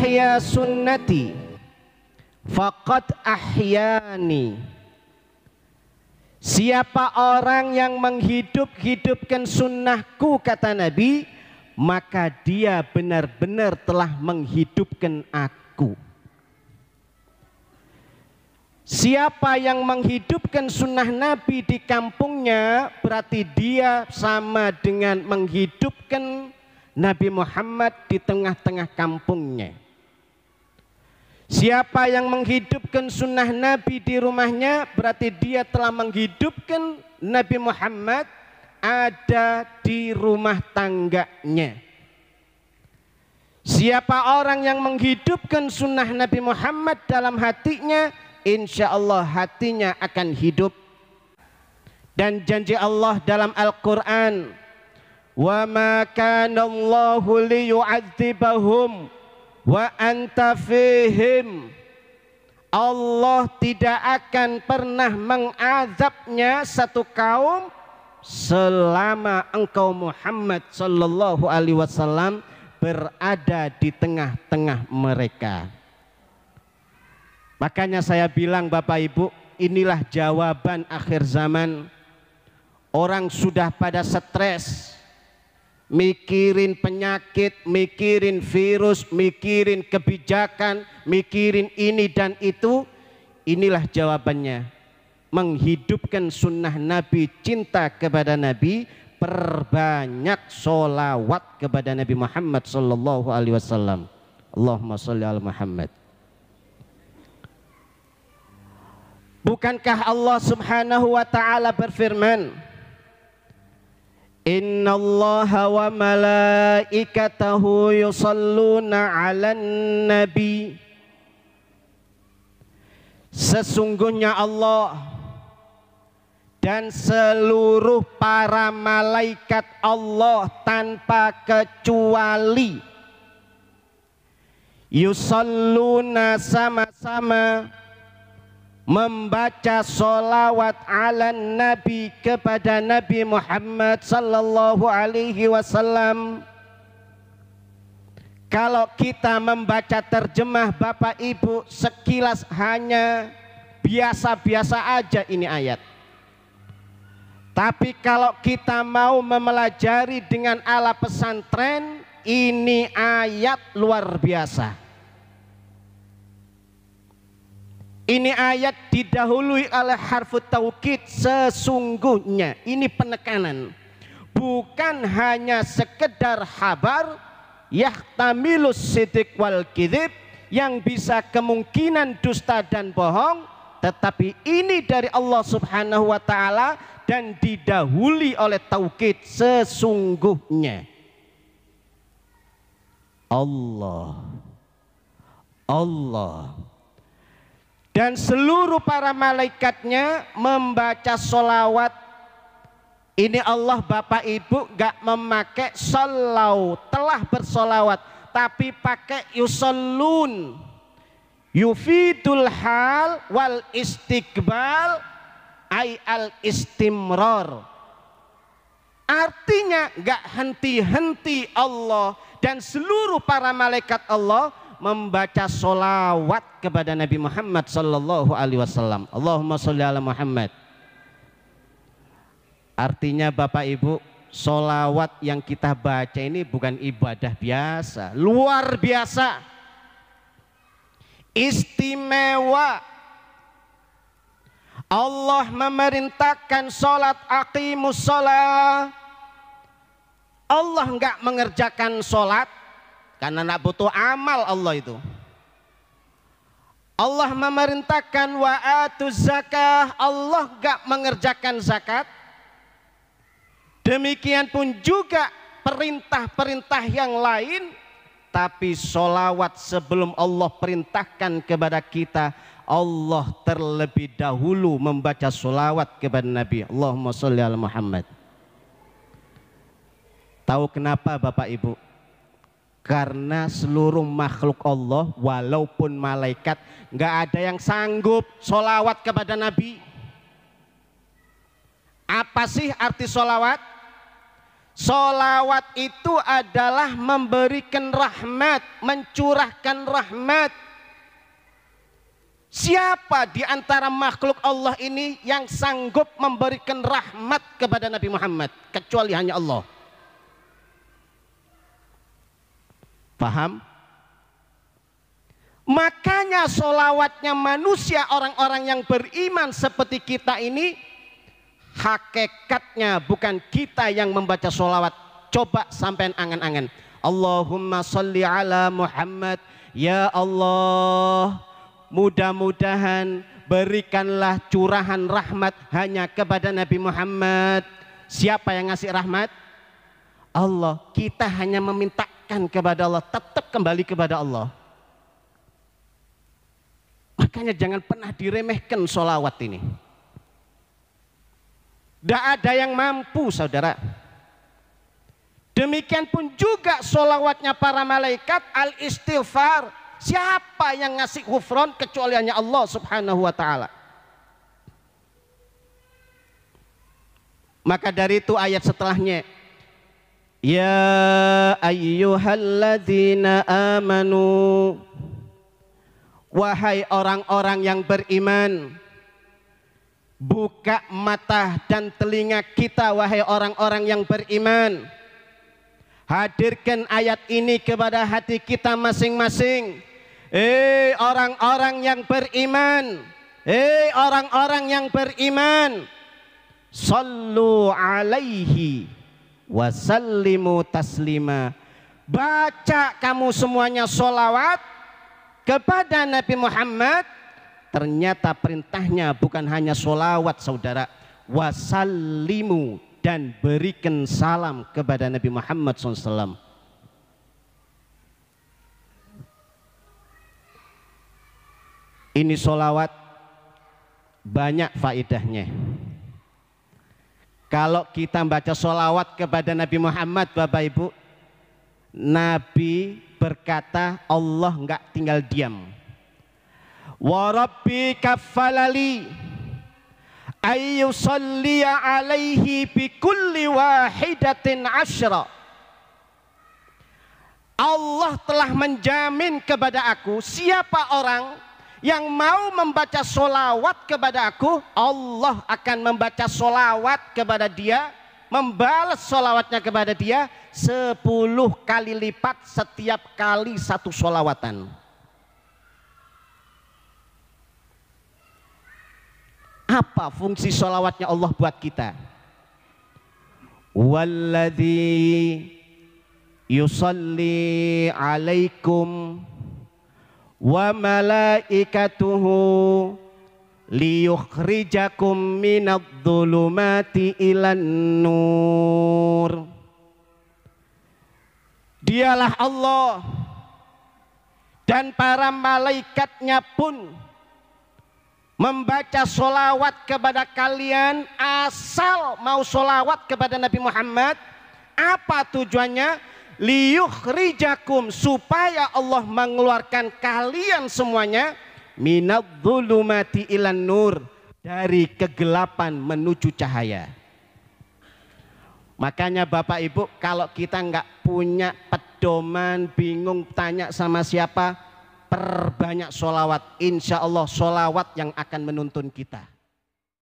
ahya sunnati faqad ahyani. Siapa orang yang menghidupkan sunnahku, kata Nabi, maka dia benar-benar telah menghidupkan aku. Siapa yang menghidupkan sunnah Nabi di kampungnya, berarti dia sama dengan menghidupkan Nabi Muhammad di tengah-tengah kampungnya. Siapa yang menghidupkan sunnah Nabi di rumahnya, berarti dia telah menghidupkan Nabi Muhammad ada di rumah tangganya. Siapa orang yang menghidupkan sunnah Nabi Muhammad dalam hatinya, insya Allah hatinya akan hidup. Dan janji Allah dalam Al-Quran, wa ma kana Allahu liyu'adzibahum wa anta fihim. Allah tidak akan pernah mengazabnya satu kaum selama engkau Muhammad sallallahu alaihi wasallam berada di tengah-tengah mereka. Makanya saya bilang Bapak Ibu, inilah jawaban akhir zaman. Orang sudah pada stres, mikirin penyakit, mikirin virus, mikirin kebijakan, mikirin ini dan itu. Inilah jawabannya. Menghidupkan sunnah Nabi, cinta kepada Nabi, perbanyak sholawat kepada Nabi Muhammad sallallahu alaihi wasallam. Allahumma sholli ala Muhammad. Bukankah Allah subhanahu wa ta'ala berfirman, Inna allaha wa malaikatahu yusalluna ala nabi. Sesungguhnya Allah dan seluruh para malaikat Allah tanpa kecuali yusalluna sama-sama membaca sholawat ala Nabi kepada Nabi Muhammad sallallahu alaihi wasallam. Kalau kita membaca terjemah Bapak Ibu, sekilas hanya biasa-biasa aja ini ayat. Tapi kalau kita mau mempelajari dengan ala pesantren, ini ayat luar biasa. Ini ayat didahului oleh harfu taukid, sesungguhnya. Ini penekanan. Bukan hanya sekedar habar yahtamilus siddiq wal kidhib, yang bisa kemungkinan dusta dan bohong, tetapi ini dari Allah subhanahu wa ta'ala dan didahului oleh taukid, sesungguhnya. Allah dan seluruh para malaikatnya membaca sholawat. Ini Allah Bapak Ibu gak memakai sallau, telah bersolawat, tapi pakai yusallun, yufidul hal wal istiqbal ay al istimrar. Artinya gak henti-henti Allah dan seluruh para malaikat Allah membaca sholawat kepada Nabi Muhammad sallallahu alaihi wasallam. Allahumma sholli ala Muhammad. Artinya Bapak Ibu, sholawat yang kita baca ini bukan ibadah biasa, luar biasa, istimewa. Allah memerintahkan sholat, aqimus sholat. Allah enggak mengerjakan sholat karena nak butuh amal Allah itu. Allah memerintahkan wa atuz zakah, Allah enggak mengerjakan zakat. Demikian pun juga perintah-perintah yang lain, tapi sholawat sebelum Allah perintahkan kepada kita, Allah terlebih dahulu membaca sholawat kepada Nabi. Allahumma sholli ala Muhammad. Tahu kenapa Bapak Ibu? Karena seluruh makhluk Allah, walaupun malaikat, nggak ada yang sanggup sholawat kepada Nabi. Apa sih arti sholawat? Sholawat itu adalah memberikan rahmat, mencurahkan rahmat. Siapa di antara makhluk Allah ini yang sanggup memberikan rahmat kepada Nabi Muhammad kecuali hanya Allah? Paham? Makanya sholawatnya manusia, orang-orang yang beriman seperti kita ini, hakikatnya bukan kita yang membaca sholawat. Coba sampean angan-angan, Allahumma sholli ala Muhammad. Ya Allah, mudah-mudahan berikanlah curahan rahmat hanya kepada Nabi Muhammad. Siapa yang ngasih rahmat? Allah. Kita hanya memintakan kepada Allah, tetap kembali kepada Allah. Makanya jangan pernah diremehkan sholawat ini. Tidak ada yang mampu, saudara. Demikian pun juga sholawatnya para malaikat, al-istighfar. Siapa yang ngasih ghufran kecuali hanya Allah subhanahu wa ta'ala. Maka dari itu ayat setelahnya, ya ayyuhalladzina amanu, wahai orang-orang yang beriman, buka mata dan telinga kita wahai orang-orang yang beriman. Hadirkan ayat ini kepada hati kita masing-masing. Orang-orang yang beriman, orang-orang yang beriman, sallu alaihi wasallimu taslima. Baca kamu semuanya sholawat kepada Nabi Muhammad. Ternyata perintahnya bukan hanya sholawat, saudara. Wasallimu, dan berikan salam kepada Nabi Muhammad SAW. Ini sholawat banyak faedahnya. Kalau kita baca sholawat kepada Nabi Muhammad, Bapak Ibu, Nabi berkata, Allah enggak tinggal diam. Wa rabbika falali ayyusalliya alaihi bi kulli wahidatin asyra. Allah telah menjamin kepada aku, siapa orang yang mau membaca sholawat kepada aku, Allah akan membaca sholawat kepada dia, membalas sholawatnya kepada dia 10 kali lipat setiap kali satu sholawatan. Apa fungsi sholawatnya Allah buat kita? Walladzi yusalli alaikum wa malaikatuhu liyukhrijakum minadh-dhulumati ilan nur. Dialah Allah dan para malaikatnya pun membaca sholawat kepada kalian. Asal mau sholawat kepada Nabi Muhammad, apa tujuannya? Liyukhrijakum, supaya Allah mengeluarkan kalian semuanya minadh-dhulumati ilan nur, dari kegelapan menuju cahaya. Makanya Bapak Ibu, kalau kita nggak punya pedoman, bingung tanya sama siapa, perbanyak sholawat. Insya Allah sholawat yang akan menuntun kita.